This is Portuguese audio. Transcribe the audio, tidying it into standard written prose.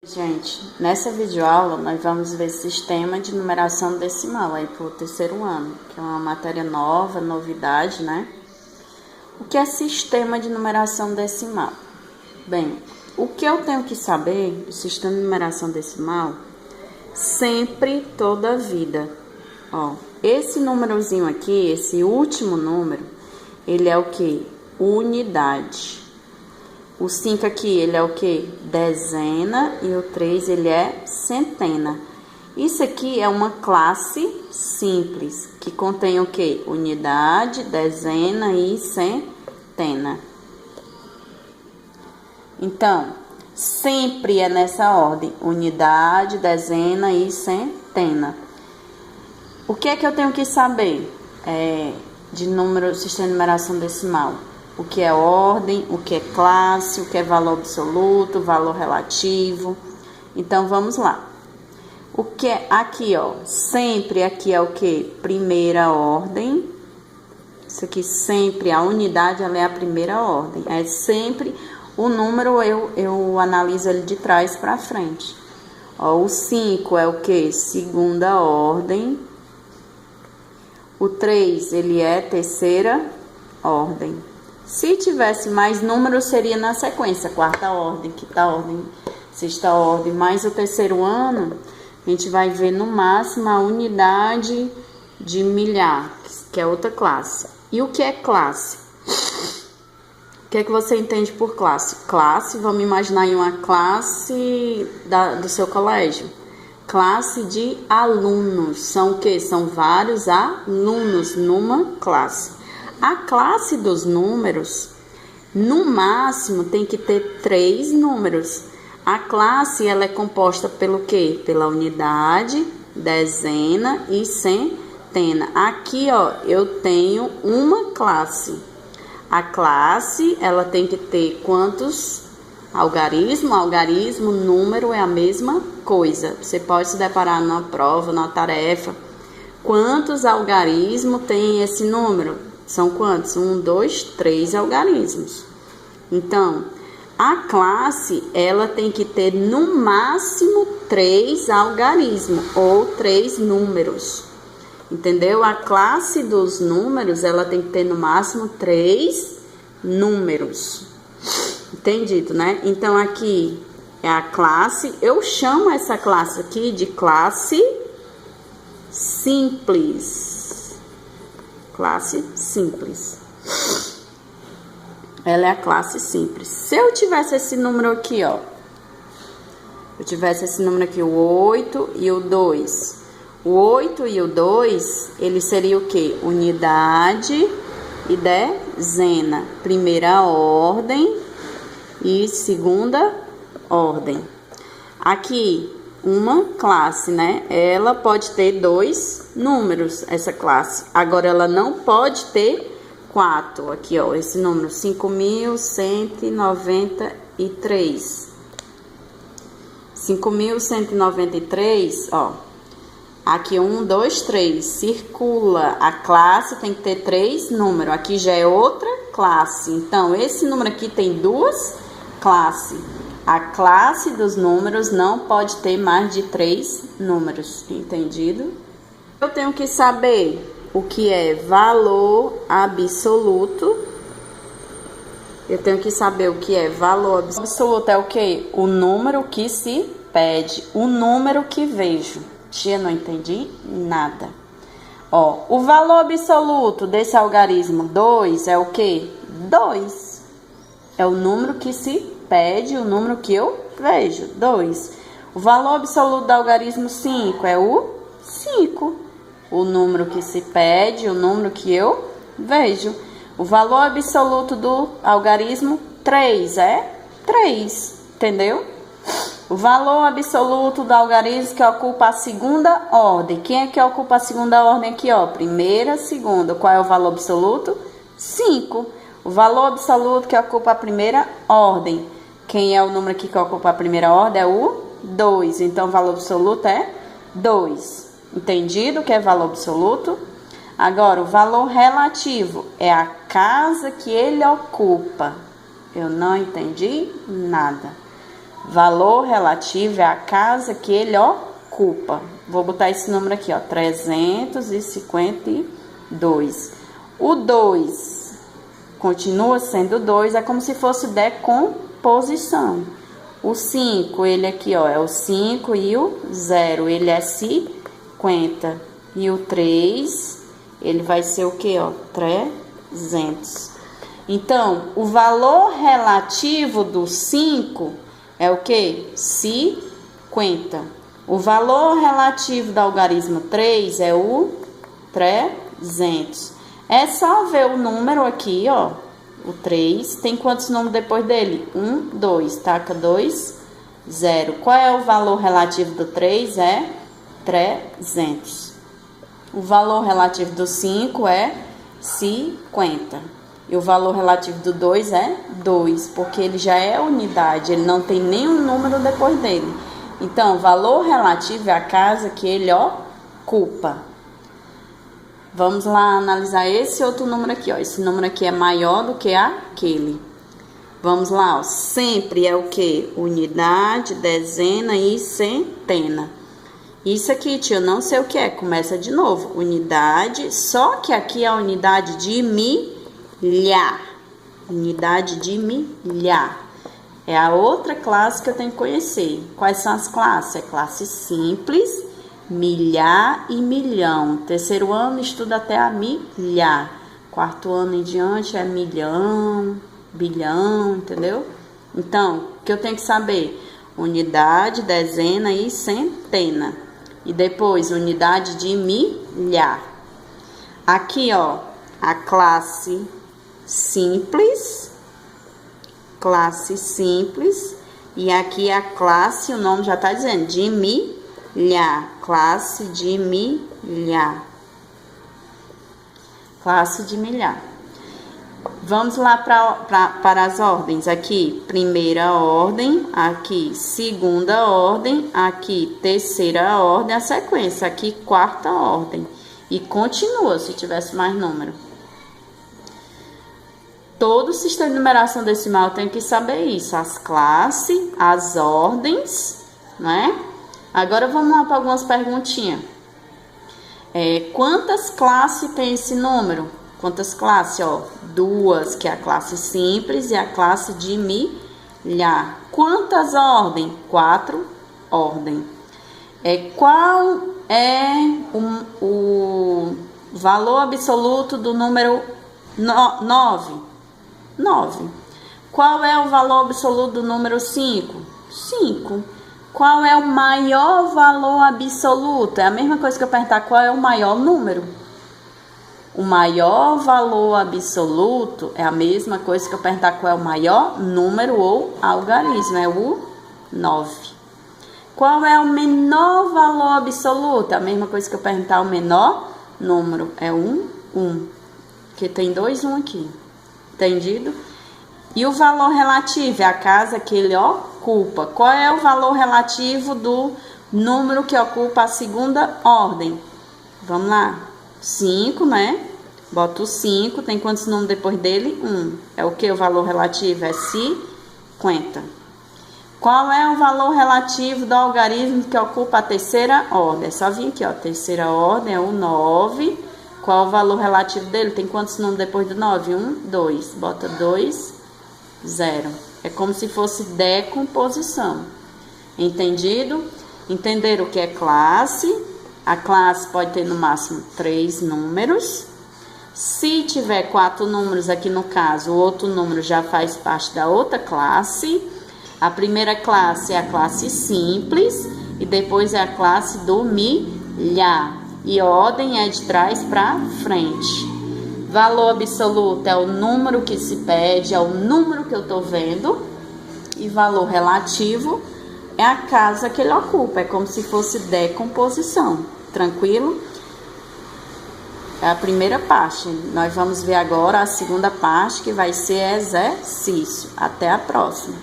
Gente, nessa videoaula nós vamos ver sistema de numeração decimal aí para o terceiro ano, que é uma matéria nova, novidade, né? O que é sistema de numeração decimal? Bem, o que eu tenho que saber do sistema de numeração decimal, sempre, toda a vida. Ó, esse númerozinho aqui, esse último número, ele é o que? Unidade. O 5 aqui, ele é o que? Dezena, e o 3, ele é centena. Isso aqui é uma classe simples, que contém o que? Unidade, dezena e centena. Então, sempre é nessa ordem, unidade, dezena e centena. O que é que eu tenho que saber de número, sistema de numeração decimal? O que é ordem, o que é classe, o que é valor absoluto, valor relativo. Então, vamos lá. O que é aqui, ó, sempre aqui é o que? Primeira ordem. Isso aqui sempre, a unidade, ela é a primeira ordem. É sempre o número, eu analiso ele de trás para frente. Ó, o 5 é o que? Segunda ordem. O 3, ele é terceira ordem. Se tivesse mais números, seria na sequência, quarta ordem, quinta ordem, sexta ordem, mais o terceiro ano, a gente vai ver no máximo a unidade de milhar, que é outra classe. E o que é classe? O que é que você entende por classe? Classe, vamos imaginar em uma classe do seu colégio. Classe de alunos, são o quê? São vários alunos numa classe. A classe dos números, no máximo, tem que ter 3 números. A classe, ela é composta pelo quê? Pela unidade, dezena e centena. Aqui, ó, eu tenho uma classe. A classe, ela tem que ter quantos algarismos? Algarismo, número é a mesma coisa. Você pode se deparar numa prova, numa tarefa. Quantos algarismos tem esse número? São quantos? 1, 2, 3 algarismos. Então, a classe, ela tem que ter no máximo 3 algarismos ou 3 números. Entendeu? A classe dos números, ela tem que ter no máximo 3 números. Entendido, né? Então, aqui é a classe. Eu chamo essa classe aqui de classe simples. Classe simples. Ela é a classe simples. Se eu tivesse esse número aqui, ó. Eu tivesse esse número aqui, o 8 e o 2. O 8 e o 2, ele seria o quê? Unidade e dezena. Primeira ordem e segunda ordem. Aqui, uma classe, né? Ela pode ter 2 números, essa classe. Agora, ela não pode ter 4. Aqui, ó, esse número, 5.193. 5.193, ó. Aqui, 1, 2, 3. Circula. A classe tem que ter 3 números. Aqui já é outra classe. Então, esse número aqui tem 2 classes. A classe dos números não pode ter mais de 3 números, entendido? Eu tenho que saber o que é valor absoluto. Eu tenho que saber o que é valor absoluto. É o quê? O número que se pede, o número que vejo. Tia, não entendi nada. Ó, o valor absoluto desse algarismo 2 é o quê? 2. É o número que se pede, o número que eu vejo, 2. O valor absoluto do algarismo 5 é o 5. O número que se pede, o número que eu vejo. O valor absoluto do algarismo 3 é 3, entendeu? O valor absoluto do algarismo que ocupa a segunda ordem. Quem é que ocupa a segunda ordem aqui, ó? Primeira, segunda. Qual é o valor absoluto? 5. O valor absoluto que ocupa a primeira ordem. Quem é o número aqui que ocupa a primeira ordem? É o 2. Então, o valor absoluto é 2. Entendido o que é valor absoluto? Agora, o valor relativo é a casa que ele ocupa. Eu não entendi nada. Valor relativo é a casa que ele ocupa. Vou botar esse número aqui, 352. O 2 continua sendo 2, é como se fosse decomposição. O 5, ele aqui, é o 5 e o 0, ele é 50. E o 3, ele vai ser o que, 300. Então, o valor relativo do 5 é o que? 50. O valor relativo do algarismo 3 é o 300. É só ver o número aqui, o 3. Tem quantos números depois dele? 1, 2. Taca 2, 0. Qual é o valor relativo do 3? É 300. O valor relativo do 5 é 50. E o valor relativo do 2 é 2, porque ele já é unidade, ele não tem nenhum número depois dele. Então, o valor relativo é a casa que ele ocupa. Vamos lá analisar esse outro número aqui, Esse número aqui é maior do que aquele. Vamos lá, sempre é o que? Unidade, dezena e centena. Isso aqui, tio, não sei o que é. Começa de novo. Unidade, só que aqui é a unidade de milhar. Unidade de milhar. É a outra classe que eu tenho que conhecer. Quais são as classes? É classe simples, milhar e milhão. Terceiro ano estuda até a milhar. Quarto ano em diante é milhão, bilhão, entendeu? Então, o que eu tenho que saber? Unidade, dezena e centena. E depois, unidade de milhar. Aqui, a classe simples. Classe simples. E aqui a classe, o nome já está dizendo, de milhar. Classe de milhar. Classe de milhar. Vamos lá para as ordens. Aqui, primeira ordem. Aqui, segunda ordem. Aqui, terceira ordem. A sequência. Aqui, quarta ordem. E continua, se tivesse mais número. Todo sistema de numeração decimal tem que saber isso. As classes, as ordens, né? Agora, vamos lá para algumas perguntinhas. Quantas classes tem esse número? Quantas classes? 2, que é a classe simples e a classe de milhar. Quantas ordens? 4 ordens. Qual é o valor absoluto do número 9? 9. Qual é o valor absoluto do número 5? 5. Qual é o maior valor absoluto? É a mesma coisa que eu perguntar qual é o maior número. O maior valor absoluto é a mesma coisa que eu perguntar qual é o maior número ou algarismo. É o 9. Qual é o menor valor absoluto? É a mesma coisa que eu perguntar o menor número. É 1. Porque tem 2 1 aqui. Entendido? E o valor relativo é a casa que ele ocupa. Qual é o valor relativo do número que ocupa a segunda ordem? Vamos lá. 5, né? Bota o 5. Tem quantos números depois dele? 1. É o que o valor relativo? É 50. Qual é o valor relativo do algarismo que ocupa a terceira ordem? É só vir aqui, terceira ordem é o 9. Qual o valor relativo dele? Tem quantos números depois do 9? 1, 2. Bota 2, 0. É como se fosse decomposição. Entendido? Entenderam o que é classe? A classe pode ter no máximo 3 números. Se tiver 4 números aqui no caso, o outro número já faz parte da outra classe. A primeira classe é a classe simples e depois é a classe do milhar. E ordem é de trás para frente. Valor absoluto é o número que se pede, é o número que eu estou vendo. E valor relativo é a casa que ele ocupa. É como se fosse decomposição. Tranquilo? É a primeira parte. Nós vamos ver agora a segunda parte, que vai ser exercício. Até a próxima.